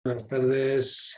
Buenas tardes.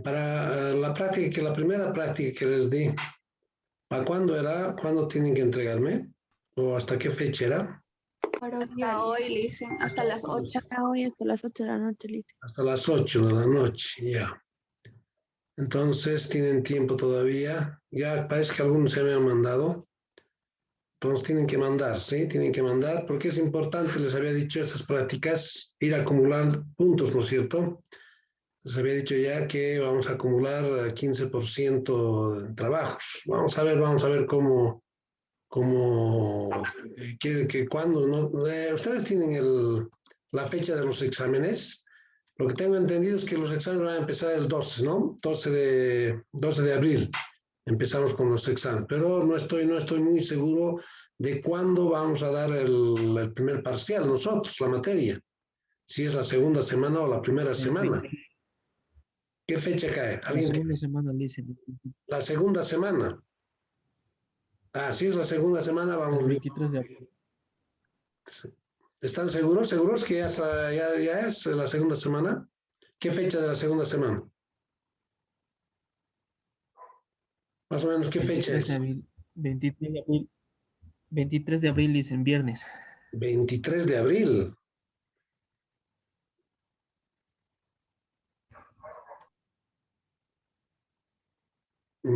Para la práctica, la primera práctica que les di, ¿para cuándo era? ¿Cuándo tienen que entregarme? ¿O hasta qué fecha era? Para Hasta hoy, Lice, hasta las 8. Para hoy hasta las 8 de la noche, listo. Hasta las 8 de la noche, ya. Entonces tienen tiempo todavía. Ya parece que algunos se me han mandado. Entonces tienen que mandar, ¿sí? Tienen que mandar porque es importante, les había dicho, estas prácticas, ir acumulando puntos, ¿no es cierto? Les había dicho ya que vamos a acumular 15% en trabajos. Vamos a ver cuándo, ¿no? Ustedes tienen la fecha de los exámenes. Lo que tengo entendido es que los exámenes van a empezar el 12, ¿no? 12 de abril empezamos con los exámenes, pero no estoy muy seguro de cuándo vamos a dar el primer parcial nosotros, la materia. Si es la segunda semana o la primera semana. ¿Qué fecha cae? La segunda semana, Lice. La segunda semana. Ah, si es la segunda semana, vamos El bien. 23 de abril. ¿Están seguros? ¿Seguros que ya es la segunda semana? ¿Qué fecha de la segunda semana? Más o menos, ¿qué fecha 23 de es? abril. 23 de abril. 23 de abril, Lice, en viernes. 23 de abril.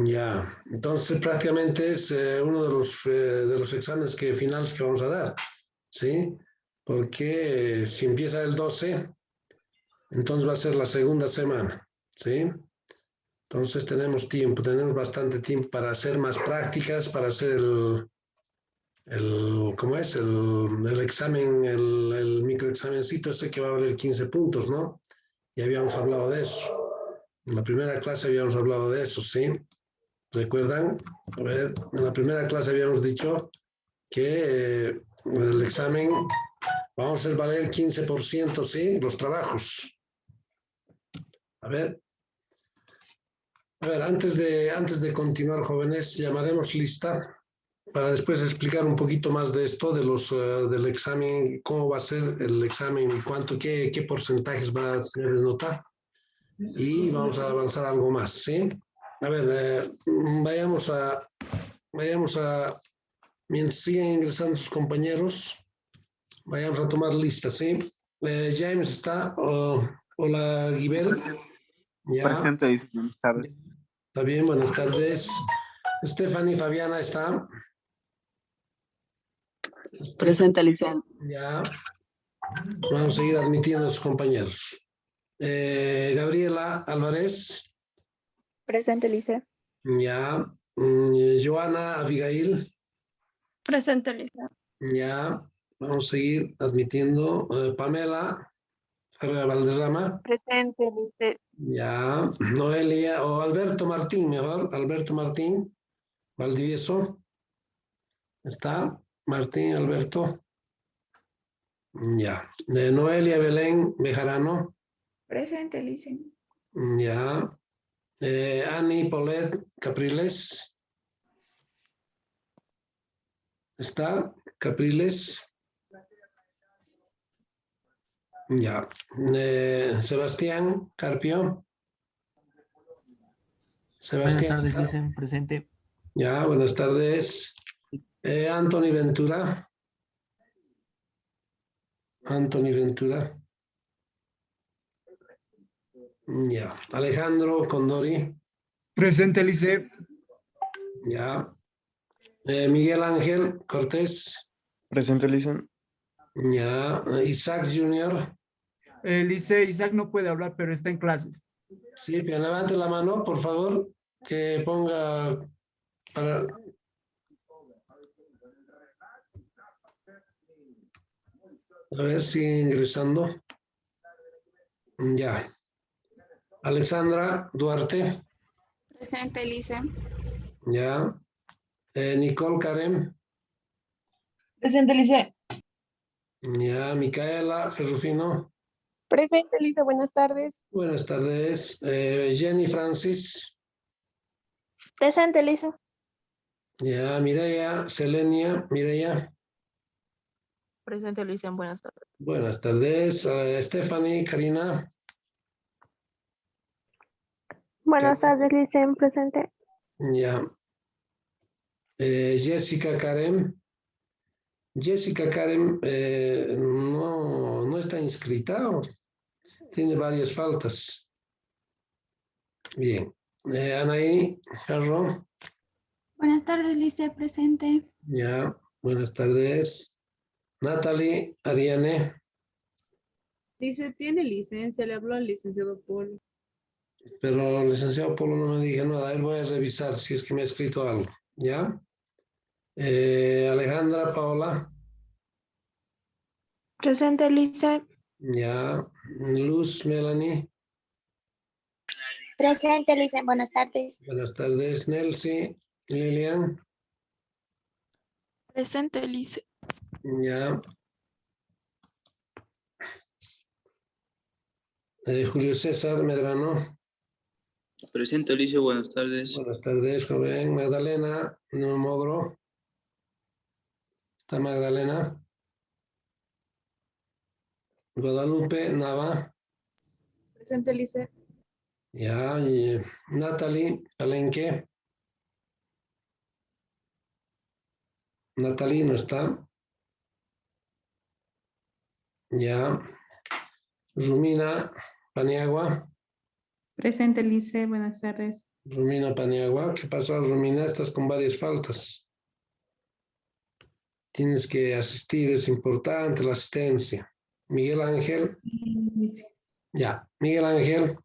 Ya, entonces prácticamente es uno de los exámenes finales que vamos a dar, ¿sí? Porque si empieza el 12, entonces va a ser la segunda semana, ¿sí? Entonces tenemos bastante tiempo para hacer más prácticas, para hacer ¿cómo es? El examen, el microexamencito ese que va a valer 15 puntos, ¿no? Ya habíamos hablado de eso. En la primera clase habíamos hablado de eso, ¿sí? ¿Recuerdan? A ver, en la primera clase habíamos dicho que el examen vamos a hacer valer el 15%, ¿sí? Los trabajos. A ver, antes de continuar, jóvenes, llamaremos lista para después explicar un poquito más de esto, del examen, cómo va a ser el examen, qué porcentajes va a tener de nota. Y vamos a avanzar algo más, ¿sí? A ver, vayamos a, mientras siguen ingresando sus compañeros, vayamos a tomar listas, ¿sí? James está, hola Guibel, ya, Presente, dice. Buenas tardes. está bien, buenas tardes. Stephanie Fabiana está. Presente, Lice. Ya, vamos a seguir admitiendo a sus compañeros. Gabriela Álvarez, Presente, Lice. ya. Joana Abigail, Presente, Lice. ya. Vamos a seguir admitiendo. Pamela Ferrer Valderrama, Presente, Lice. ya. Noelia o Alberto Martín, mejor. Alberto Martín Valdivieso, está. Martín Alberto, ya. De Noelia Belén Bejarano, Presente, Lice. ya. Ani Polet Capriles, está. Capriles, ya. Sebastián Carpio, Buenas Sebastián, tardes, Lice, presente. ya, buenas tardes. Anthony Ventura, Anthony Ventura, ya. Alejandro Condori, Presente, Lice. ya. Miguel Ángel Cortés, Presente, Lice. ya. Isaac Junior, Lice, Isaac no puede hablar, pero está en clases. Sí, bien, levante la mano, por favor, que ponga para... A ver, sigue ingresando. Ya. Alexandra Duarte, Presente, Lice. ya. Nicole Karem, Presente, Lice. ya. Micaela Ferrufino, Presente, Lice. Buenas tardes. buenas tardes. Jenny Francis, Presente, Lice. ya. Mireia Selenia, Mireia, Presente, Lice. Buenas tardes. buenas tardes. Stephanie Karina, Buenas tardes, Lice. Presente. ya. Jessica Karem. Jessica Karem no está inscrita, ¿o? Tiene varias faltas. Bien. Anaí Jarro, Buenas tardes, Lice, presente. ya. Buenas tardes. Natalie Ariane, Dice, tiene licencia, le habló al licenciado Polo. pero el licenciado Polo no me dijo nada. Él voy a revisar si es que me ha escrito algo. ¿Ya? Alejandra Paola, Presente, Lice. ya. Luz Melanie, Presente, Lice. Buenas tardes. buenas tardes. Nelcy Lilian, Presente, Lice. ya. Julio César Medrano, Presente, Alicia, buenas tardes. buenas tardes, joven. Magdalena Mogro, está Magdalena. Guadalupe Nava, Presente, Lice. ya. Y Natalie Palenque, Natalie no está, ya. Rumina Paniagua, Presente, Lice. Buenas tardes. Rumina Paniagua, ¿qué pasó, Rumina? Estás con varias faltas. Tienes que asistir, es importante la asistencia. Miguel Ángel, Sí, Lice. ya. Miguel Ángel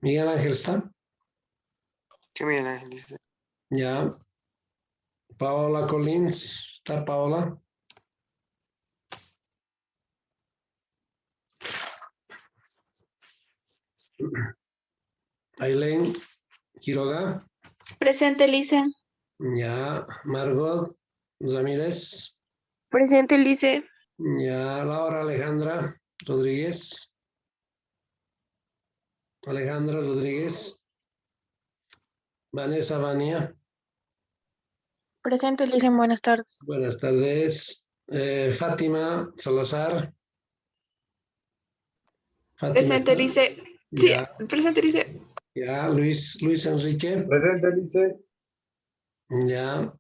está, ¿Qué Miguel Ángel dice? ya. Paola Collins, ¿está Paola? Aileen Quiroga, Presente, Lice. ya. Margot Ramírez, Presente, Lice. ya. Laura Alejandra Rodríguez, Alejandra Rodríguez. Vanessa Vania, Presente, Lice. Buenas tardes. buenas tardes. Fátima Salazar. Fátima Presente, está, Lice. Sí, ya, presente, Lice. ya. Luis Enrique, Presente, Lice. ya.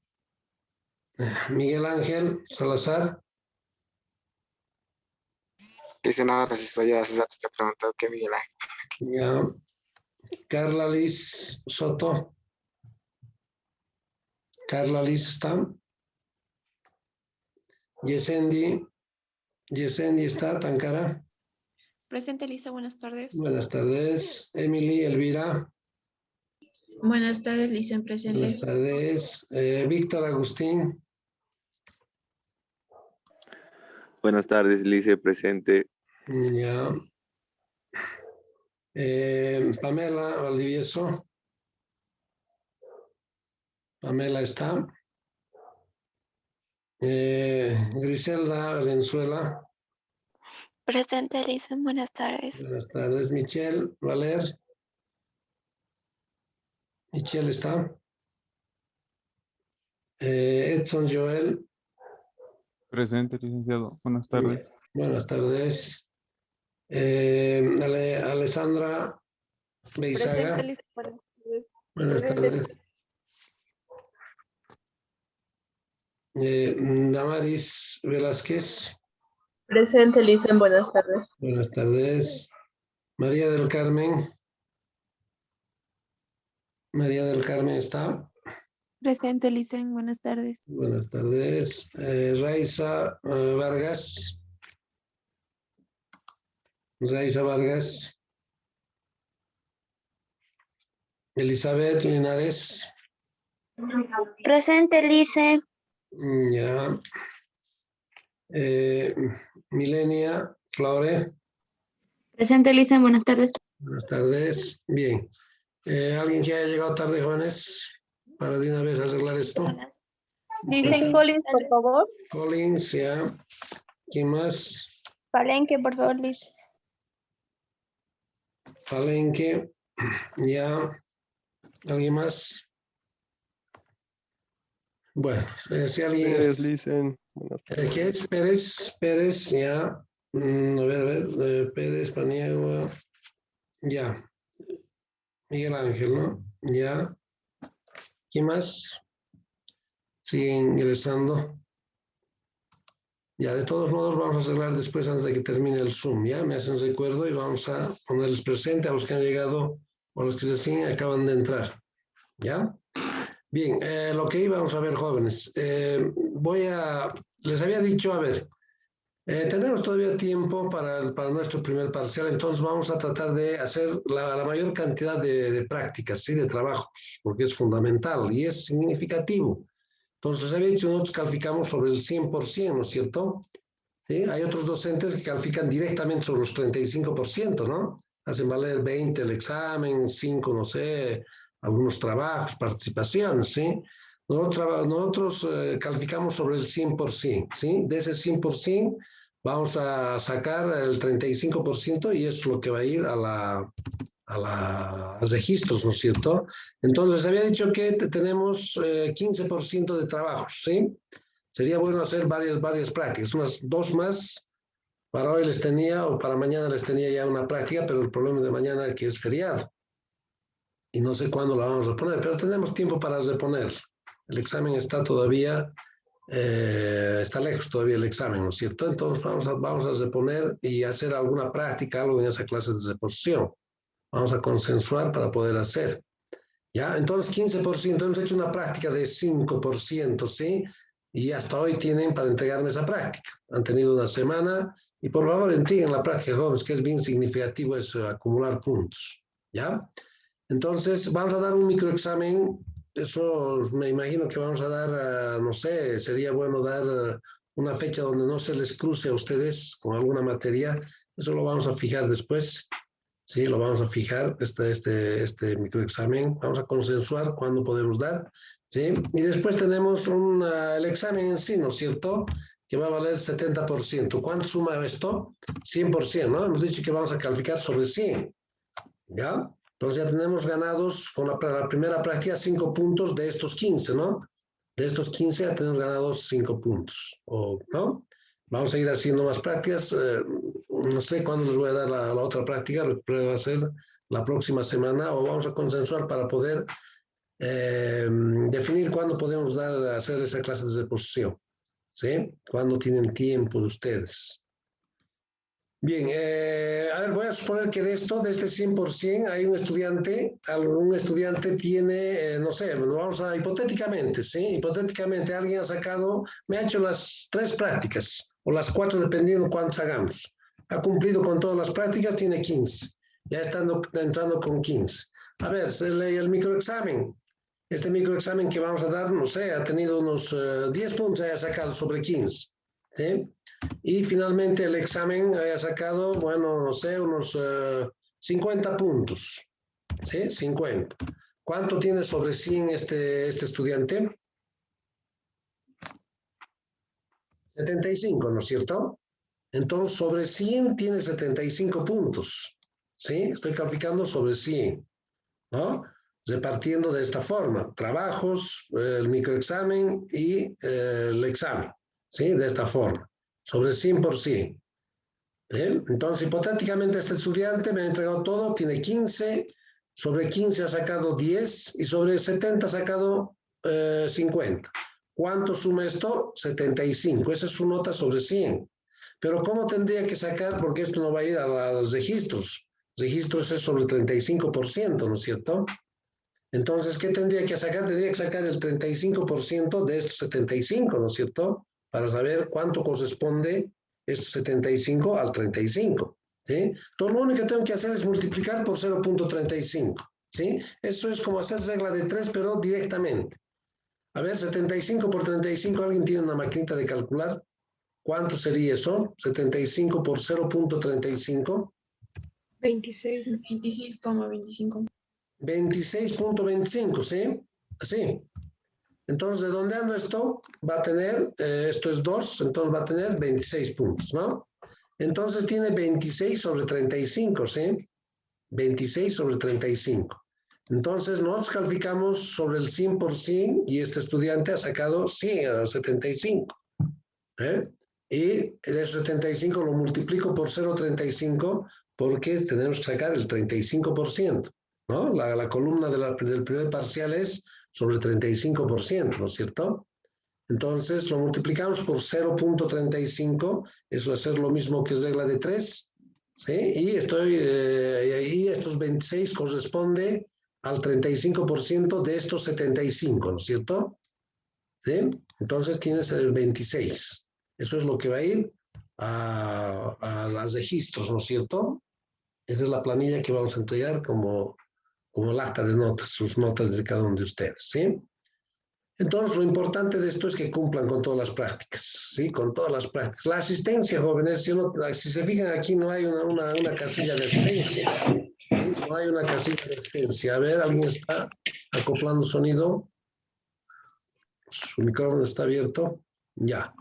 Miguel Ángel Salazar, Dice nada, pues estoy ya hace rato te he preguntado qué Miguel Ángel. ya. Carla Liz Soto, Carla Liz está. Yesendi está, Tancara. Presente, Lice. Buenas tardes. Buenas tardes. Emily Elvira, Buenas tardes, Lice. buenas Presente. tardes. Víctor Agustín, Buenas tardes, Lice, presente. ya. Pamela Valdivieso, Pamela está. Griselda Valenzuela, Presente, Lice. Buenas tardes. buenas tardes. Michelle Valer, Michelle está. Edson Joel, Presente, licenciado. Buenas tardes. buenas tardes. Alessandra Beizaga, Presente, Lice. Buenas tardes. buenas Presente, tardes. Damaris Velázquez, Presente, Lice. Buenas tardes. buenas tardes. María del Carmen, María del Carmen está. Presente, Lice. Buenas tardes. Buenas tardes. Raiza Vargas, Raiza Vargas. Elizabeth Linares. Presente, Lice. Ya. Milenia Claure. Presente, Lice. Buenas tardes. Buenas tardes. Bien. ¿Alguien que haya llegado tarde, jóvenes? Para de una vez arreglar esto. Lice Collins, por favor. Collins, ya. ¿Quién más? Palenque, por favor, Lice. Palenque. Ya. ¿Alguien más? Bueno, si alguien... ¿Qué es? Pérez, ya. A ver, Pérez, Paniagua. Ya. Miguel Ángel, ¿no? Ya. ¿Quién más? Siguen ingresando. Ya, de todos modos, vamos a arreglar después antes de que termine el Zoom, ¿ya? Me hacen recuerdo y vamos a ponerles presente a los que han llegado o los que se siguen acaban de entrar, ¿ya? Bien, lo que íbamos a ver, jóvenes. Les había dicho, a ver, tenemos todavía tiempo para nuestro primer parcial, entonces vamos a tratar de hacer la mayor cantidad de prácticas, ¿sí? De trabajos, porque es fundamental y es significativo. Entonces, les había dicho, nosotros calificamos sobre el 100%, ¿no es cierto? ¿Sí? Hay otros docentes que califican directamente sobre los 35%, ¿no? Hacen valer 20 el examen, 5, no sé, algunos trabajos, participaciones, ¿sí? Nosotros calificamos sobre el 100%, ¿sí? De ese 100% vamos a sacar el 35% y eso es lo que va a ir a los registros, ¿no es cierto? Entonces, había dicho que tenemos 15% de trabajos, ¿sí? Sería bueno hacer varias prácticas, unas 2 más. Para hoy les tenía, o para mañana les tenía ya una práctica, pero el problema de mañana es que es feriado. Y no sé cuándo la vamos a poner, pero tenemos tiempo para reponer. El examen está todavía, está lejos todavía el examen, ¿no es cierto? Entonces vamos a reponer y hacer alguna práctica, algo en esa clase de reposición. Vamos a consensuar para poder hacer. ¿Ya? Entonces, 15%, hemos hecho una práctica de 5%, ¿sí? Y hasta hoy tienen para entregarme esa práctica. Han tenido una semana y por favor entreguen la práctica, jóvenes, que es bien significativo eso, acumular puntos. ¿Ya? Entonces, vamos a dar un microexamen. Eso me imagino que vamos a dar, no sé, sería bueno dar una fecha donde no se les cruce a ustedes con alguna materia. Eso lo vamos a fijar después. Sí, lo vamos a fijar, este microexamen. Vamos a consensuar cuándo podemos dar. ¿Sí? Y después tenemos el examen en sí, ¿no es cierto? Que va a valer 70%. ¿Cuánto suma esto? 100%, ¿no? Hemos dicho que vamos a calificar sobre 100. ¿Ya? Entonces ya tenemos ganados con la primera práctica 5 puntos de estos 15, ¿no? De estos 15 ya tenemos ganados 5 puntos, ¿no? Vamos a ir haciendo más prácticas. No sé cuándo les voy a dar la otra práctica, lo que va a ser la próxima semana, o vamos a consensuar para poder definir cuándo podemos hacer esa clase de reposición. ¿Sí? Cuándo tienen tiempo de ustedes. Bien, a ver, voy a suponer que de este 100%, hay un estudiante tiene, no sé, vamos a, hipotéticamente, ¿sí? Hipotéticamente alguien ha sacado, me ha hecho las 3 prácticas, o las 4, dependiendo cuántos hagamos. Ha cumplido con todas las prácticas, tiene 15. Ya entrando con 15. A ver, el microexamen. Este microexamen que vamos a dar, no sé, ha tenido unos 10 puntos, haya sacado sobre 15. ¿Sí? Y finalmente el examen haya sacado, bueno, no sé, unos 50 puntos. ¿Sí? 50. ¿Cuánto tiene sobre 100 este estudiante? 75, ¿no es cierto? Entonces, sobre 100 tiene 75 puntos. ¿Sí? Estoy calificando sobre 100. ¿No? Repartiendo de esta forma. Trabajos, el microexamen y el examen. ¿Sí? De esta forma. Sobre 100%. Entonces, hipotéticamente, este estudiante me ha entregado todo, tiene 15, sobre 15 ha sacado 10 y sobre 70 ha sacado 50. ¿Cuánto suma esto? 75. Esa es su nota sobre 100. Pero ¿cómo tendría que sacar? Porque esto no va a ir a los registros. Registros es sobre 35%, ¿no es cierto? Entonces, ¿qué tendría que sacar? Tendría que sacar el 35% de estos 75, ¿no es cierto? Para saber cuánto corresponde estos 75 al 35. ¿sí? Entonces, lo único que tengo que hacer es multiplicar por 0.35, ¿sí? Eso es como hacer regla de 3, pero directamente. A ver, 75 por 35, ¿alguien tiene una maquinita de calcular? ¿Cuánto sería eso? 75 por 0.35. 26,25. 26.25, ¿sí? Así. Entonces, redondeando esto, va a tener, esto es 2, entonces va a tener 26 puntos, ¿no? Entonces tiene 26 sobre 35, ¿sí? 26 sobre 35. Entonces, nosotros calificamos sobre el 100% y este estudiante ha sacado 75. Y de esos 75 lo multiplico por 0.35 porque tenemos que sacar el 35%, ¿no? La columna del primer parcial es sobre 35%, ¿no es cierto? Entonces lo multiplicamos por 0.35, eso es lo mismo que regla de 3, ¿sí? Y estos 26 corresponde al 35% de estos 75, ¿no es cierto? ¿Sí? Entonces tienes el 26. Eso es lo que va a ir a los registros, ¿no es cierto? Esa es la planilla que vamos a entregar como el acta de notas, sus notas de cada uno de ustedes, ¿sí? Entonces, lo importante de esto es que cumplan con todas las prácticas, ¿sí? Con todas las prácticas. La asistencia, jóvenes, si se fijan aquí no hay una casilla de asistencia, ¿sí? No hay una casilla de asistencia. A ver, ¿alguien está acoplando sonido? ¿Su micrófono está abierto? Ya.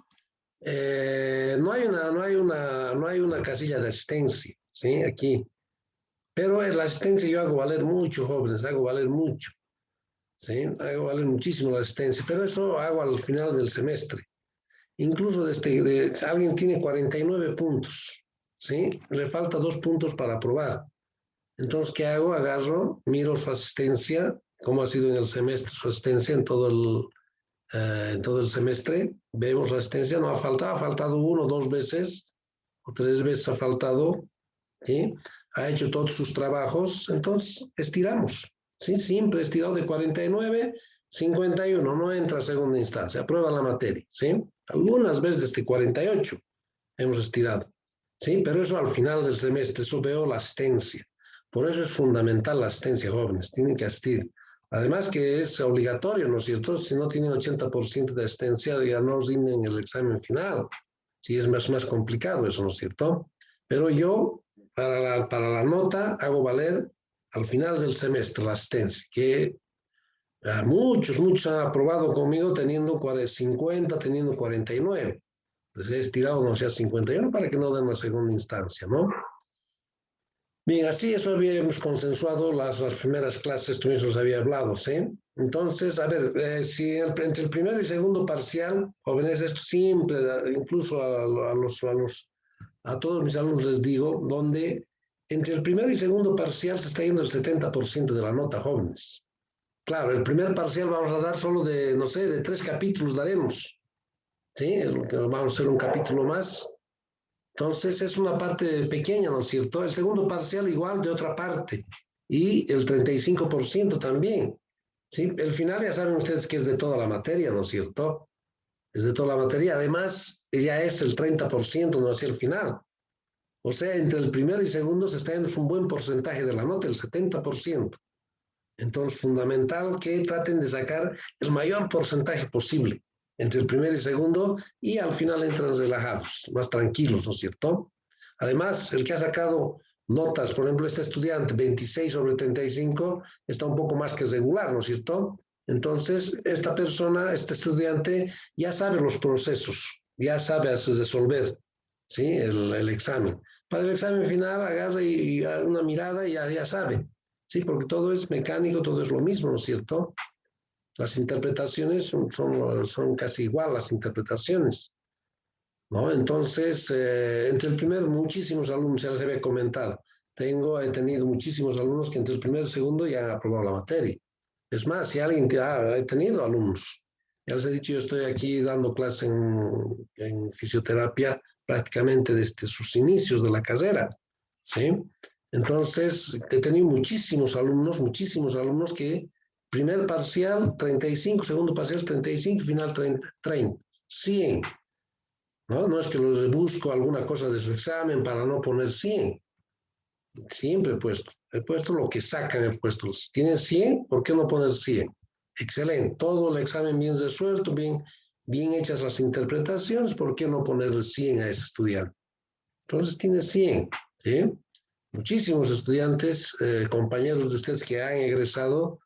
No hay una casilla de asistencia, ¿sí? Aquí. Pero en la asistencia yo hago valer mucho, jóvenes, hago valer mucho. ¿Sí? Hago valer muchísimo la asistencia, pero eso hago al final del semestre. Incluso alguien tiene 49 puntos, ¿sí? Le falta 2 puntos para aprobar. Entonces, ¿qué hago? Agarro, miro su asistencia, cómo ha sido en el semestre su asistencia en todo el semestre. Vemos la asistencia, no ha faltado 1 o 2 veces, o 3 veces ha faltado, ¿sí? Ha hecho todos sus trabajos, entonces estiramos. ¿Sí? Siempre estirado de 49, 51, no entra a segunda instancia, aprueba la materia, ¿sí? Algunas veces de 48 hemos estirado, ¿sí? Pero eso al final del semestre, eso veo la asistencia. Por eso es fundamental la asistencia, jóvenes, tienen que asistir. Además que es obligatorio, ¿no es cierto? Si no tienen 80% de asistencia, ya no rinden el examen final. Sí, es más complicado eso, ¿no es cierto? Pero yo, para la nota, hago valer al final del semestre la asistencia, que muchos han aprobado conmigo teniendo 50, teniendo 49. Les he estirado, no sea 51 para que no den la segunda instancia, ¿no? Bien, así eso habíamos consensuado las primeras clases, tú mismos había hablado, ¿sí? Entonces, a ver, si entre el primero y segundo parcial, jóvenes, esto siempre, incluso a todos mis alumnos les digo, donde entre el primero y segundo parcial se está yendo el 70% de la nota, jóvenes. Claro, el primer parcial vamos a dar solo de, no sé, de 3 capítulos daremos. ¿Sí? Vamos a hacer un capítulo más. Entonces es una parte pequeña, ¿no es cierto? El segundo parcial igual de otra parte. Y el 35% también. ¿Sí? El final ya saben ustedes que es de toda la materia, ¿no es cierto? Es de toda la materia. Además, ya es el 30%, no hacia el final. O sea, entre el primero y segundo se está yendo un buen porcentaje de la nota, el 70%. Entonces, fundamental que traten de sacar el mayor porcentaje posible entre el primero y segundo y al final entran relajados, más tranquilos, ¿no es cierto? Además, el que ha sacado notas, por ejemplo, este estudiante, 26 sobre 35, está un poco más que regular, ¿no es cierto? Entonces, esta persona, este estudiante, ya sabe los procesos, ya sabe resolver, ¿sí? El examen. Para el examen final agarra y una mirada y ya sabe, ¿sí? Porque todo es mecánico, todo es lo mismo, ¿no es cierto? Las interpretaciones son casi igual las interpretaciones, ¿no? Entonces, entre el primero, muchísimos alumnos, ya les había comentado, he tenido muchísimos alumnos que entre el primero y el segundo ya han aprobado la materia. Es más, si alguien he tenido alumnos, ya les he dicho, yo estoy aquí dando clase en fisioterapia prácticamente desde sus inicios de la carrera, ¿sí? Entonces, he tenido muchísimos alumnos que primer parcial 35, segundo parcial 35, final 30, 100. ¿No? No es que los busco alguna cosa de su examen para no poner 100. Siempre he puesto lo que sacan, he puesto. Si tienen 100, ¿por qué no poner 100? Excelente, todo el examen bien resuelto, bien hechas las interpretaciones, ¿por qué no ponerle 100 a ese estudiante? Entonces tiene 100, ¿sí? Muchísimos estudiantes, compañeros de ustedes que han egresado,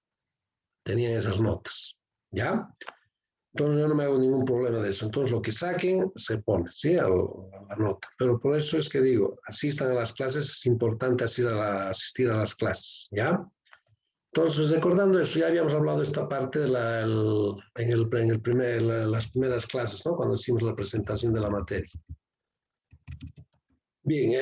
tenían esas notas, ¿ya? Entonces yo no me hago ningún problema de eso. Entonces lo que saquen se pone, ¿sí? A la nota. Pero por eso es que digo, asistan a las clases, es importante asistir a las clases, ¿ya? Entonces, recordando eso, ya habíamos hablado de esta parte de las primeras clases, ¿no? Cuando hicimos la presentación de la materia. Bien,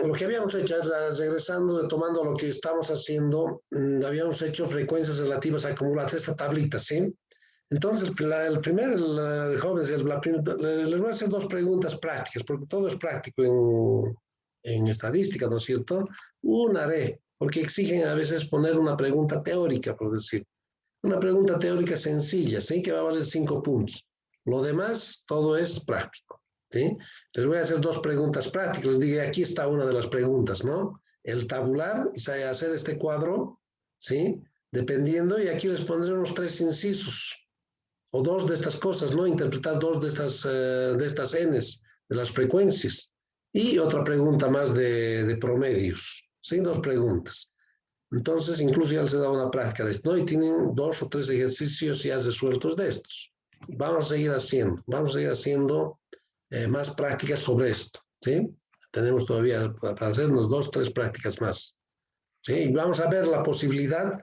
lo que habíamos hecho es, regresando, retomando lo que estamos haciendo, habíamos hecho frecuencias relativas acumuladas, esta tablita, ¿sí? Entonces, jóvenes, les voy a hacer dos preguntas prácticas, porque todo es práctico en estadística, ¿no es cierto? Una haré, porque exigen a veces poner una pregunta teórica, por decir. Una pregunta teórica sencilla, ¿sí? Que va a valer 5 puntos. Lo demás, todo es práctico, ¿sí? Les voy a hacer dos preguntas prácticas. Les digo, aquí está una de las preguntas, ¿no? El tabular, y hacer este cuadro, ¿sí? Dependiendo, y aquí les pondré unos 3 incisos. O 2 de estas cosas, ¿no? Interpretar 2 de estas Ns, de las frecuencias. Y otra pregunta más de promedios, ¿sí? 2 preguntas. Entonces, incluso ya les he dado una práctica de esto, ¿no? Y tienen 2 o 3 ejercicios ya resueltos de estos. Vamos a seguir haciendo más prácticas sobre esto, ¿sí? Tenemos todavía para hacernos 2 o 3 prácticas más, ¿sí? Y vamos a ver la posibilidad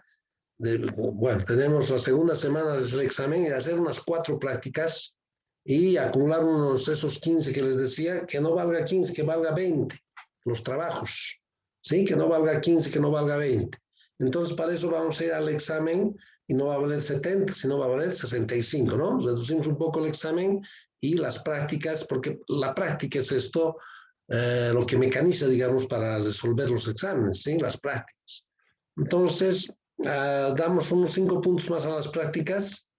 bueno, tenemos la segunda semana del examen y hacer unas 4 prácticas y acumular esos 15 que les decía, que no valga 15, que valga 20, los trabajos, ¿sí? Que no valga 15, que no valga 20. Entonces, para eso vamos a ir al examen y no va a valer 70, sino va a valer 65, ¿no? Reducimos un poco el examen y las prácticas, porque la práctica es esto, lo que mecaniza, digamos, para resolver los exámenes, ¿sí? Las prácticas. Entonces, damos unos 5 puntos más a las prácticas,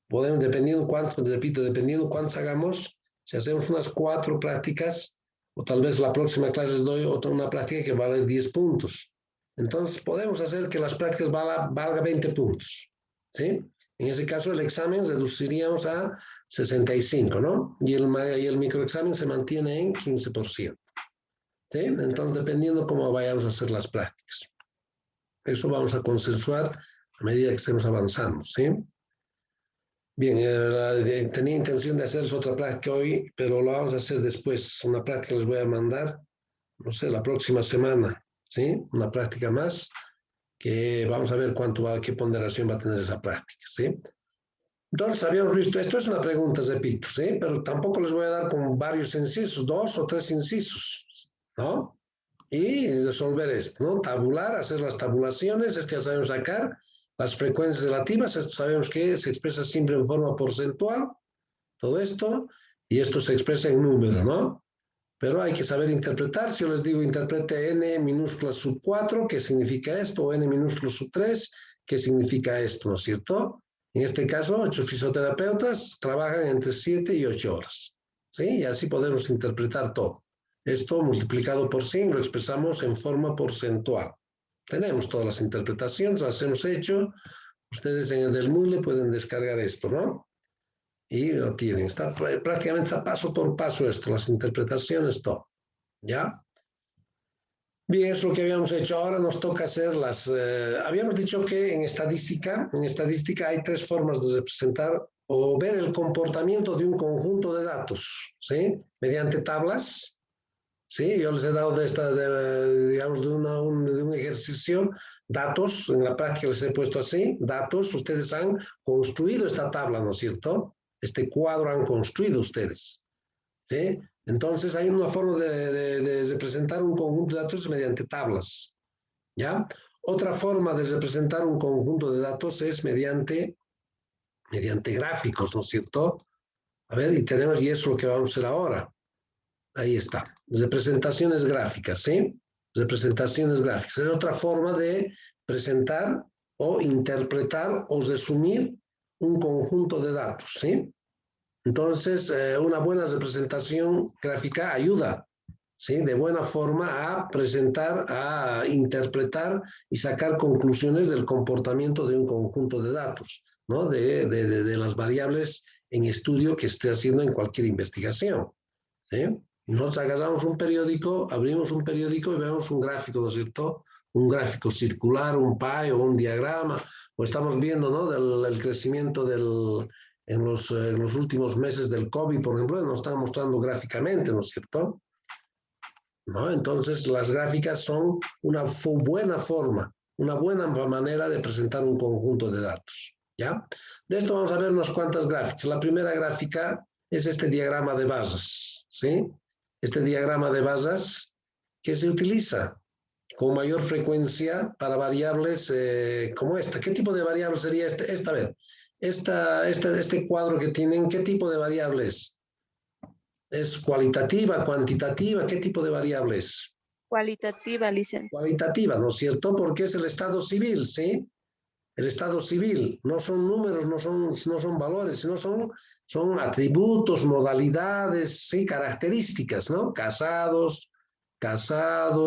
podemos, dependiendo cuántos hagamos, si hacemos unas 4 prácticas, o tal vez la próxima clase les doy una práctica que vale 10 puntos. Entonces, podemos hacer que las prácticas valga 20 puntos, ¿sí? En ese caso, el examen reduciríamos a 65, ¿no? Y el microexamen se mantiene en 15%, ¿sí? Entonces, dependiendo cómo vayamos a hacer las prácticas. Eso vamos a consensuar a medida que estemos avanzando, ¿sí? Bien, tenía intención de hacerles otra práctica hoy, pero lo vamos a hacer después. Una práctica les voy a mandar, no sé, la próxima semana, ¿sí? Una práctica más, que vamos a ver qué ponderación va a tener esa práctica, ¿sí? Entonces, habíamos visto, esto es una pregunta, repito, ¿sí? Pero tampoco les voy a dar con varios incisos, 2 o 3 incisos, ¿no? Y resolver esto, ¿no? Tabular, hacer las tabulaciones, ya sabemos sacar las frecuencias relativas, esto sabemos que se expresa siempre en forma porcentual, todo esto, y esto se expresa en número, ¿no? Pero hay que saber interpretar. Si yo les digo, interprete n minúscula sub 4, ¿qué significa esto? O n minúscula sub 3, ¿qué significa esto? ¿No es cierto? En este caso, 8 fisioterapeutas trabajan entre 7 y 8 horas, ¿sí? Y así podemos interpretar todo. Esto multiplicado por 100 lo expresamos en forma porcentual. Tenemos todas las interpretaciones, las hemos hecho. Ustedes en el del Moodle pueden descargar esto, ¿no? Y lo tienen. Prácticamente está paso por paso esto, las interpretaciones, todo. ¿Ya? Bien, es lo que habíamos hecho. Ahora nos toca hacer habíamos dicho que en estadística hay 3 formas de representar o ver el comportamiento de un conjunto de datos, ¿sí? Mediante tablas. Sí, yo les he dado digamos, de un ejercicio, datos, en la práctica les he puesto así, datos, ustedes han construido esta tabla, ¿no es cierto? Este cuadro han construido ustedes, ¿sí? Entonces hay una forma de representar un conjunto de datos mediante tablas, ¿ya? Otra forma de representar un conjunto de datos es mediante gráficos, ¿no es cierto? A ver, y eso es lo que vamos a hacer ahora. Ahí está, representaciones gráficas, ¿sí? Representaciones gráficas. Es otra forma de presentar o interpretar o resumir un conjunto de datos, ¿sí? Entonces, una buena representación gráfica ayuda, ¿sí? De buena forma a presentar, a interpretar y sacar conclusiones del comportamiento de un conjunto de datos, ¿no? De las variables en estudio que esté haciendo en cualquier investigación, ¿sí? Nosotros agarramos un periódico, abrimos un periódico y vemos un gráfico, ¿no es cierto? Un gráfico circular, un pie o un diagrama, o estamos viendo, ¿no? El crecimiento en los últimos meses del COVID, por ejemplo, nos están mostrando gráficamente, ¿no es cierto? ¿No? Entonces, las gráficas son una buena forma, una buena manera de presentar un conjunto de datos, ¿ya? De esto vamos a ver unas cuantas gráficas. La primera gráfica es este diagrama de barras, ¿sí? Este diagrama de barras que se utiliza con mayor frecuencia para variables como esta. ¿Qué tipo de variable sería esta? A ver, este cuadro que tienen, ¿qué tipo de variable es? ¿Es cualitativa, cuantitativa? ¿Qué tipo de variable es? Cualitativa, licenciado. Cualitativa, ¿no es cierto? Porque es el estado civil, ¿sí? El estado civil. No son números, no son valores, sino son atributos, modalidades, ¿sí? Características, ¿no? Casados,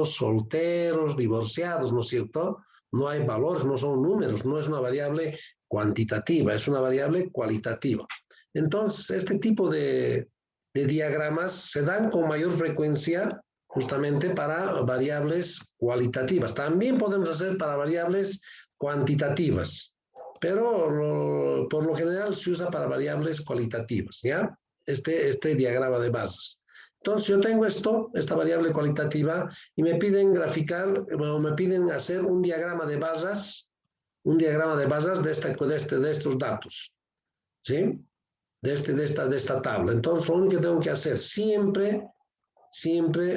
solteros, divorciados, ¿no es cierto? No hay valores, no son números, no es una variable cuantitativa, es una variable cualitativa. Entonces, este tipo de diagramas se dan con mayor frecuencia justamente para variables cualitativas. También podemos hacer para variables cuantitativas, pero por lo general se usa para variables cualitativas, ¿ya? Este diagrama de bases. Entonces yo tengo esta variable cualitativa y me piden graficar, o me piden hacer un diagrama de barras de estos datos, ¿sí? De esta tabla. Entonces lo único que tengo que hacer siempre,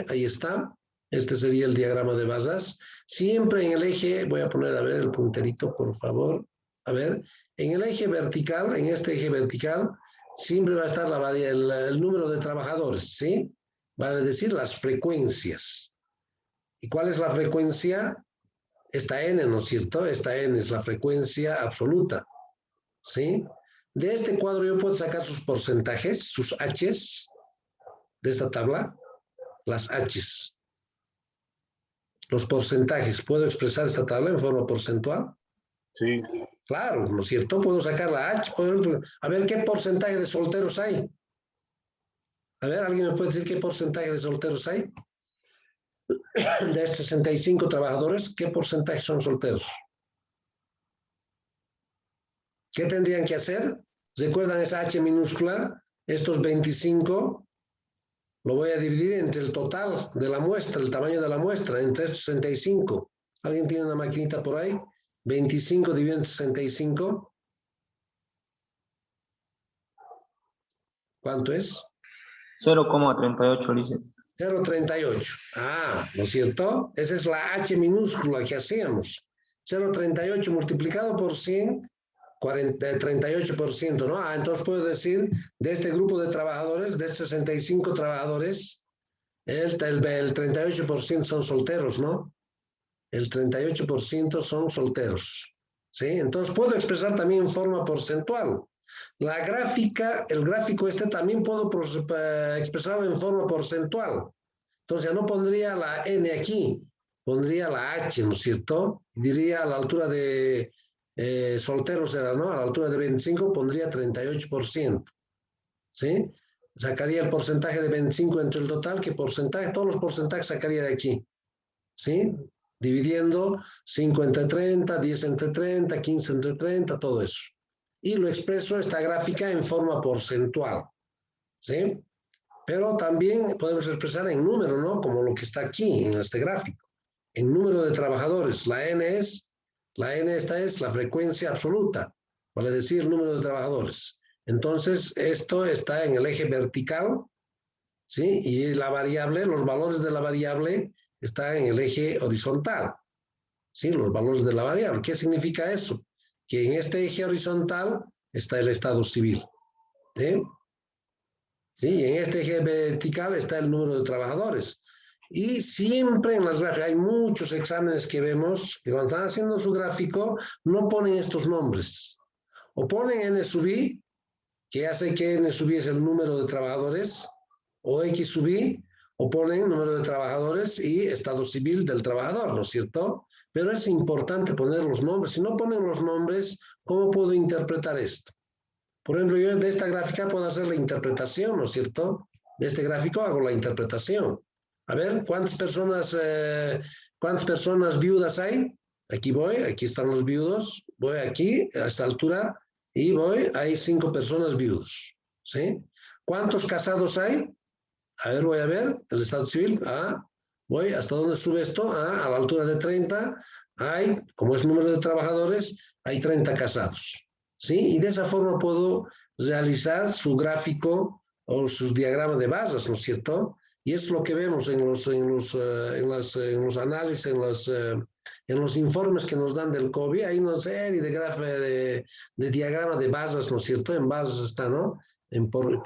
ahí está, este sería el diagrama de barras, siempre en el eje, voy a poner a ver el punterito por favor, a ver, en el eje vertical, en este eje vertical, siempre va a estar el número de trabajadores, ¿sí? Vale decir las frecuencias. ¿Y cuál es la frecuencia? Esta n, ¿no es cierto? Esta n es la frecuencia absoluta, ¿sí? De este cuadro yo puedo sacar sus porcentajes, sus h's, de esta tabla, las h's. Los porcentajes, ¿puedo expresar esta tabla en forma porcentual? Sí. Claro, ¿no es cierto? Puedo sacar la h, a ver qué porcentaje de solteros hay. A ver, ¿alguien me puede decir qué porcentaje de solteros hay? De estos 65 trabajadores, ¿qué porcentaje son solteros? ¿Qué tendrían que hacer? ¿Recuerdan esa H minúscula? Estos 25 lo voy a dividir entre el total de la muestra, el tamaño de la muestra, entre estos 65. ¿Alguien tiene una maquinita por ahí? 25 dividido entre 65. ¿Cuánto es? 0,38, dice. 0,38. Ah, ¿no es cierto? Esa es la H minúscula que hacíamos. 0,38 multiplicado por 100, 38%, ¿no? Ah, entonces puedo decir, de este grupo de trabajadores, de 65 trabajadores, el 38% son solteros, ¿no? El 38% son solteros, ¿sí? Entonces puedo expresar también en forma porcentual. La gráfica, el gráfico también puedo expresarlo en forma porcentual. Entonces ya no pondría la N aquí, pondría la H, ¿no es cierto? Diría a la altura de solteros era, ¿no? A la altura de 25 pondría 38%, ¿sí? Sacaría el porcentaje de 25 entre el total, ¿qué porcentaje? Todos los porcentajes sacaría de aquí, ¿sí? Dividiendo 5 entre 30, 10 entre 30, 15 entre 30, todo eso. Y lo expreso esta gráfica en forma porcentual, ¿sí? Pero también podemos expresar en número, ¿no? Como lo que está aquí en este gráfico. En número de trabajadores, la N esta es la frecuencia absoluta, vale decir número de trabajadores. Entonces, esto está en el eje vertical, ¿sí? Y la variable, los valores de la variable están en el eje horizontal, ¿sí? Los valores de la variable. ¿Qué significa eso? Que en este eje horizontal está el estado civil, ¿sí? Sí, y en este eje vertical está el número de trabajadores. Y siempre en las gráficas, hay muchos exámenes que vemos que cuando están haciendo su gráfico no ponen estos nombres. O ponen N sub I, que hace que N sub I es el número de trabajadores, o X sub I, O ponen número de trabajadores y estado civil del trabajador, ¿no es cierto? Pero es importante poner los nombres. Si no ponen los nombres, ¿cómo puedo interpretar esto? Por ejemplo, yo de esta gráfica puedo hacer la interpretación, ¿no es cierto? De este gráfico hago la interpretación. A ver, ¿cuántas personas viudas hay? Aquí voy, aquí están los viudos. Voy aquí, a esta altura, y voy, hay 5 personas viudos, ¿sí? ¿Cuántos casados hay? A ver, voy a ver, el estado civil, voy, ¿hasta dónde sube esto? A la altura de 30, hay, como es número de trabajadores, hay 30 casados, ¿sí? Y de esa forma puedo realizar su gráfico o sus diagramas de barras, ¿no es cierto? Y es lo que vemos en los análisis, en los informes que nos dan del COVID, hay una serie de diagramas de barras, ¿no es cierto? En barras está, ¿no?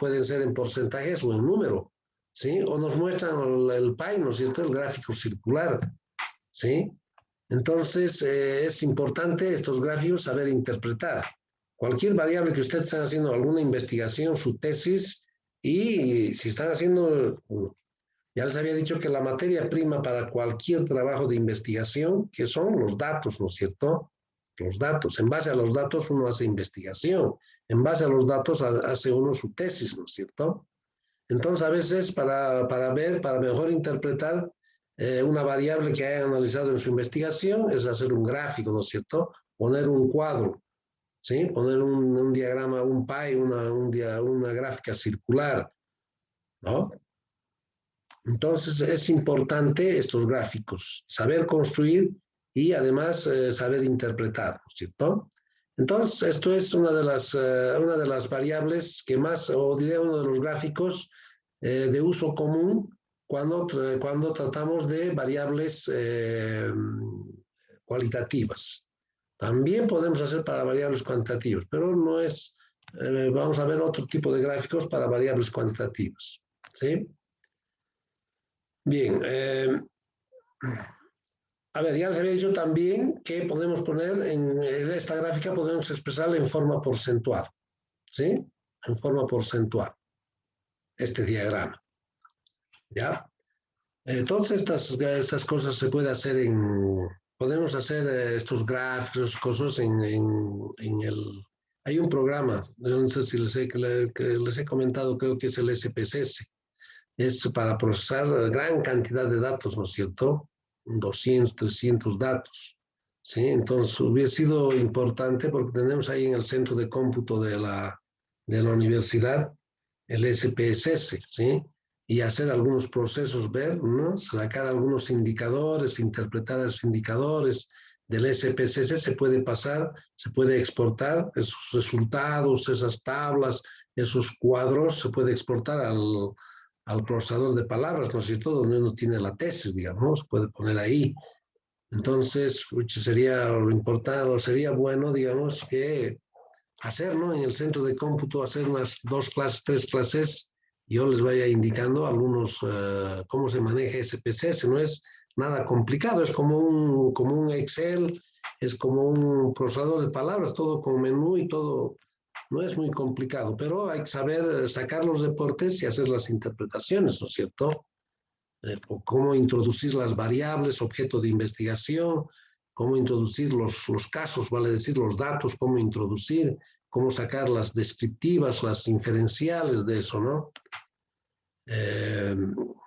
Pueden ser en porcentajes o en número, ¿sí? O nos muestran el pie, ¿no es cierto? El gráfico circular, ¿sí? Entonces, es importante estos gráficos saber interpretar. Cualquier variable que ustedes estén haciendo alguna investigación, su tesis, y si están haciendo, ya les había dicho que la materia prima para cualquier trabajo de investigación, que son los datos, ¿no es cierto? Los datos. En base a los datos uno hace investigación. En base a los datos hace uno su tesis, ¿no es cierto? Entonces, a veces para mejor interpretar una variable que hayan analizado en su investigación es hacer un gráfico, ¿no es cierto? Poner un cuadro, ¿sí? Poner un diagrama, un pie, una gráfica circular, ¿no? Entonces, es importante estos gráficos, saber construir y además saber interpretar, ¿no es cierto? Entonces, esto es una de las variables que más, o diría uno de los gráficos de uso común cuando tratamos de variables cualitativas. También podemos hacer para variables cuantitativas, pero no es, vamos a ver otro tipo de gráficos para variables cuantitativas, ¿sí? Bien, a ver, ya les había dicho también que podemos poner en esta gráfica, podemos expresarla en forma porcentual, ¿sí? En forma porcentual, este diagrama, ¿ya? Todas estas cosas se puede hacer podemos hacer estos gráficos, cosas hay un programa, no sé si les he comentado, creo que es el SPSS, es para procesar gran cantidad de datos, ¿no es cierto? 200, 300 datos, ¿sí? Entonces hubiera sido importante porque tenemos ahí en el centro de cómputo de la universidad el SPSS, ¿sí? Y hacer algunos procesos, ver, ¿no? Sacar algunos indicadores, interpretar esos indicadores del SPSS, se puede pasar, se puede exportar esos resultados, esas tablas, esos cuadros, se puede exportar al procesador de palabras, ¿no es cierto? Donde uno tiene la tesis, digamos, se puede poner ahí. Entonces, sería lo importante, sería bueno, digamos, que hacer, ¿no? En el centro de cómputo, hacer unas 2 clases, 3 clases, yo les vaya indicando algunos, cómo se maneja SPSS, no es nada complicado, es como un Excel, es como un procesador de palabras, todo con menú y todo. No es muy complicado, pero hay que saber sacar los reportes y hacer las interpretaciones, ¿no es cierto? Cómo introducir las variables, objeto de investigación, cómo introducir los casos, vale decir, los datos, cómo introducir, cómo sacar las descriptivas, las inferenciales de eso, ¿no?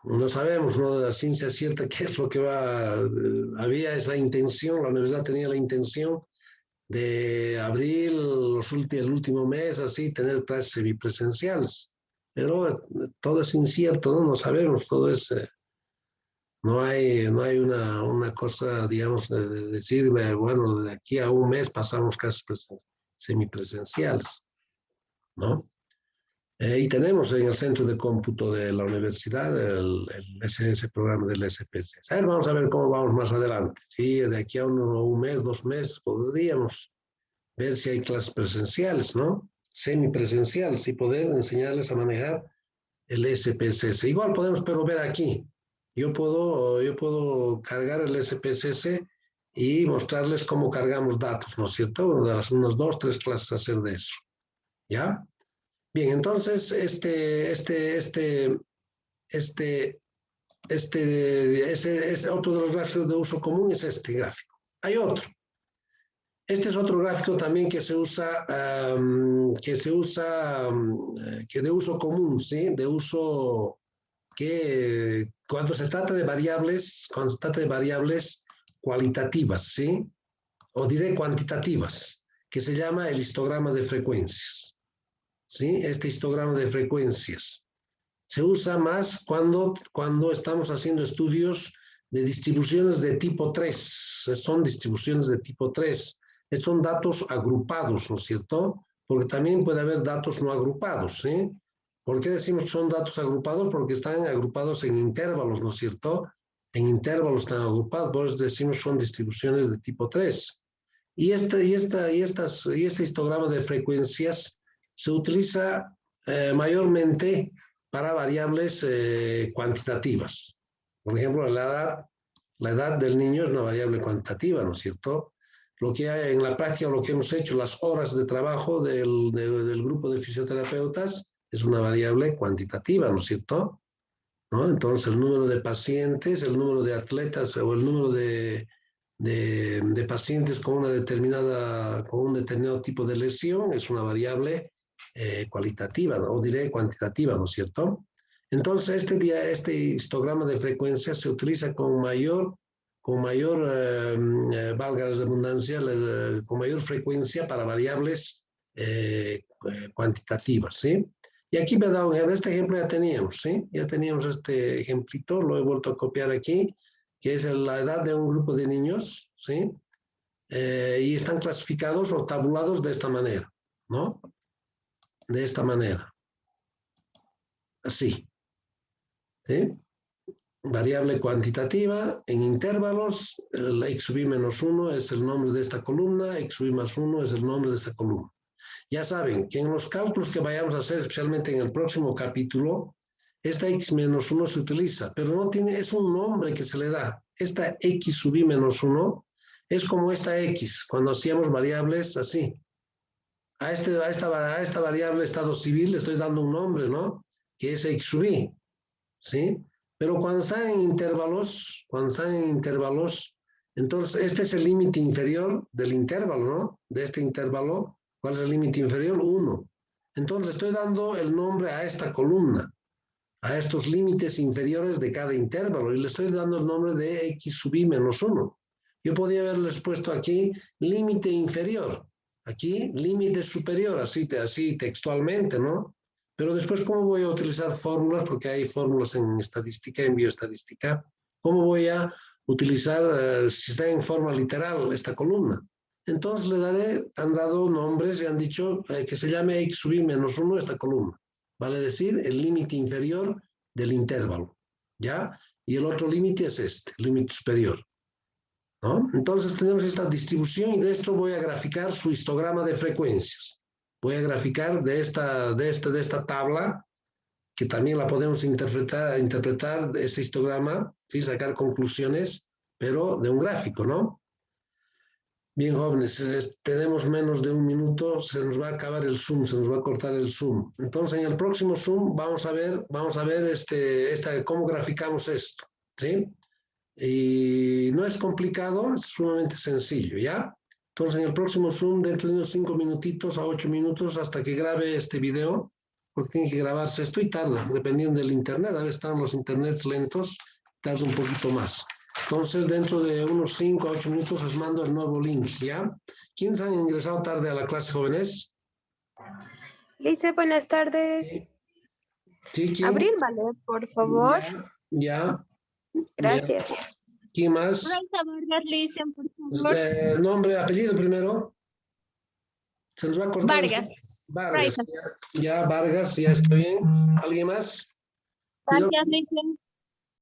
No sabemos, ¿no? La ciencia cierta qué es lo que había esa intención, la universidad tenía la intención de abrir el último mes, así, tener clases semipresenciales. Pero todo es incierto, ¿no? No sabemos, todo es... no hay una cosa, digamos, de decir, bueno, de aquí a un mes pasamos clases semipresenciales, ¿no? Y tenemos en el centro de cómputo de la universidad ese programa del SPSS. A ver, vamos a ver cómo vamos más adelante. Sí, de aquí a un mes, 2 meses, podríamos ver si hay clases presenciales, ¿no? Semipresenciales y poder enseñarles a manejar el SPSS. Igual podemos, pero ver aquí. Yo puedo cargar el SPSS y mostrarles cómo cargamos datos, ¿no es cierto? Unas 2, 3 clases hacer de eso. ¿Ya? Bien, entonces, este otro de los gráficos de uso común es este gráfico. Hay otro. Este es otro gráfico también que de uso común, ¿sí? De uso que cuando se trata de variables cualitativas, ¿sí? O diré cuantitativas, que se llama el histograma de frecuencias, ¿sí? Este histograma de frecuencias se usa más cuando estamos haciendo estudios de distribuciones de tipo 3. Son distribuciones de tipo 3. Son datos agrupados, ¿no es cierto? Porque también puede haber datos no agrupados, ¿sí? ¿Por qué decimos que son datos agrupados? Porque están agrupados en intervalos, ¿no es cierto? En intervalos están agrupados, por eso decimos son distribuciones de tipo 3. Y este histograma de frecuencias se utiliza mayormente para variables cuantitativas. Por ejemplo, la edad del niño es una variable cuantitativa, ¿no es cierto? Lo que hay en la práctica, lo que hemos hecho, las horas de trabajo del grupo de fisioterapeutas es una variable cuantitativa, ¿no es cierto? ¿No? Entonces, el número de pacientes, el número de atletas o el número de pacientes con un determinado tipo de lesión es una variable cualitativa, ¿no? O diré cuantitativa, ¿no es cierto? Entonces, este histograma de frecuencia se utiliza con mayor valga la redundancia, con mayor frecuencia para variables cuantitativas, ¿sí? Y aquí me he dado, en este ejemplo ya teníamos, ¿sí? Ya teníamos este ejemplito, lo he vuelto a copiar aquí, que es la edad de un grupo de niños, ¿sí? Y están clasificados o tabulados de esta manera, ¿no? De esta manera. Así. ¿Sí? Variable cuantitativa en intervalos, el x sub i menos 1 es el nombre de esta columna, x sub i más 1 es el nombre de esta columna. Ya saben que en los cálculos que vayamos a hacer, especialmente en el próximo capítulo, esta x menos 1 se utiliza, pero no tiene, es un nombre que se le da. Esta x sub i menos 1 es como esta x, cuando hacíamos variables así. A esta variable estado civil le estoy dando un nombre, ¿no? Que es x sub i, ¿sí? Pero cuando están en intervalos, entonces este es el límite inferior del intervalo, ¿no? De este intervalo, ¿cuál es el límite inferior? 1. Entonces le estoy dando el nombre a esta columna, a estos límites inferiores de cada intervalo, y le estoy dando el nombre de x sub i menos 1. Yo podría haberles puesto aquí límite inferior, aquí límite superior, así textualmente, ¿no? Pero después, ¿cómo voy a utilizar fórmulas? Porque hay fórmulas en estadística, en bioestadística. ¿Cómo voy a utilizar, si está en forma literal, esta columna? Entonces han dado nombres y han dicho que se llame x sub i menos 1 esta columna. Vale decir, el límite inferior del intervalo, ¿ya? Y el otro límite es este, el límite superior, ¿no? Entonces tenemos esta distribución y de esto voy a graficar su histograma de frecuencias. Voy a graficar de esta tabla, que también la podemos interpretar de ese histograma, ¿sí? Sacar conclusiones, pero de un gráfico, ¿no? Bien, jóvenes, tenemos menos de un minuto, se nos va a acabar el Zoom, se nos va a cortar el Zoom. Entonces, en el próximo Zoom vamos a ver cómo graficamos esto, ¿sí? Y no es complicado, es sumamente sencillo, ¿ya? Entonces, en el próximo Zoom, dentro de unos 5 minutitos a 8 minutos, hasta que grabe este video, porque tiene que grabarse esto y tarda, dependiendo del internet. A veces están los internets lentos, tarda un poquito más. Entonces, dentro de unos 5 a 8 minutos les mando el nuevo link, ¿ya? ¿Quiénes han ingresado tarde a la clase, jóvenes? Lice, buenas tardes. ¿Sí, quién? Abril Valer, por favor. Ya. Gracias. Ya. ¿Quién más? Vargas, Lice, por favor. Nombre, apellido primero. Se nos va a cortar. Vargas. Vargas, ya, Vargas, ya está bien. ¿Alguien más? Gracias, Lice.